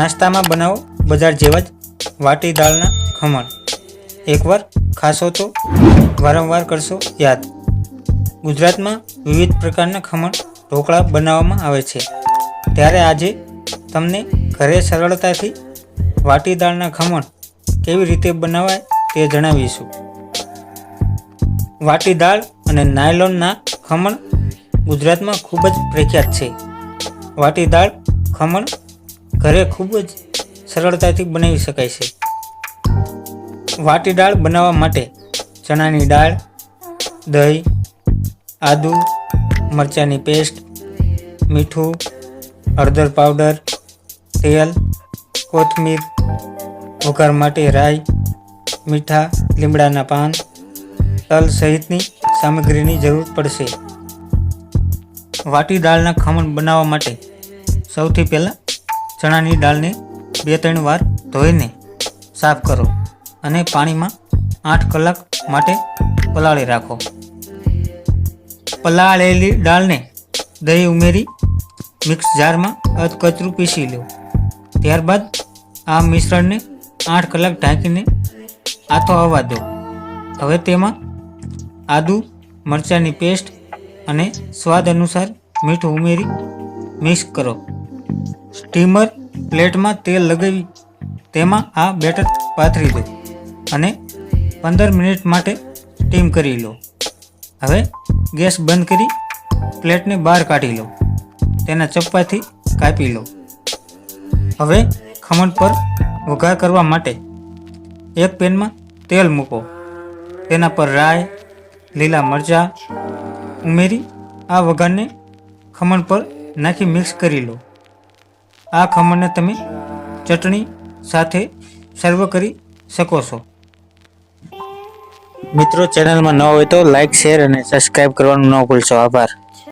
નાસ્તામાં બનાવો બજાર જેવા જ વાટી દાળના ખમણ. એકવાર ખાશો તો વારંવાર કરશો યાદ. ગુજરાતમાં વિવિધ પ્રકારના ખમણ ઢોકળા બનાવવામાં આવે છે, ત્યારે આજે તમને ઘરે સરળતાથી વાટી દાળના ખમણ કેવી રીતે બનાવાય તે જણાવીશું. વાટી દાળ અને નાયલોનના ખમણ ગુજરાતમાં ખૂબ જ પ્રખ્યાત છે. વાટી દાળ ખમણ ઘરે ખૂબ જ સરળતાથી બનાવી શકાય છે. વાટી દાળ બનાવવા માટે ચણાની દાળ, દહીં, આદુ, મરચાંની પેસ્ટ, મીઠું, હળદર પાવડર, તેલ, કોથમીર, વઘાર માટે રાઈ, મીઠા, લીમડાના પાન, તલ સહિતની સામગ્રીની જરૂર પડશે. વાટી દાળના ખમણ બનાવવા માટે સૌથી પહેલાં ચણાની દાળને 2-3 વાર ધોઈને સાફ કરો અને પાણીમાં 8 કલાક માટે પલાળી રાખો. પલાળેલી દાળને દહીં ઉમેરી મિક્સ જારમાં અધકચરું પીસી લો. ત્યારબાદ આ મિશ્રણને 8 કલાક ઢાંકીને આથો આવવા દો. હવે તેમાં આદુ, મરચાંની પેસ્ટ અને સ્વાદ અનુસાર મીઠું ઉમેરી મિક્સ કરો. સ્ટીમર પ્લેટમાં તેલ લગાવી તેમાં આ બેટર પાથરી દો અને 15 મિનિટ માટે સ્ટીમ કરી લો. હવે ગેસ બંધ કરી પ્લેટને બહાર કાઢી લો. તેના ચપ્પાથી કાપી લો. હવે ખમણ પર વઘાર કરવા માટે એક પેનમાં તેલ મૂકો. તેના પર રાઈ, લીલા મરચાં ઉમેરી આ વઘારને ખમણ પર નાખી મિક્સ કરી લો. આ ખમણને તમે ચટણી સાથે સર્વ કરી શકો છો. મિત્રો, ચેનલમાં ન હોય તો લાઇક, શેર અને સબસ્ક્રાઈબ કરવાનું ન ભૂલશો. આભાર.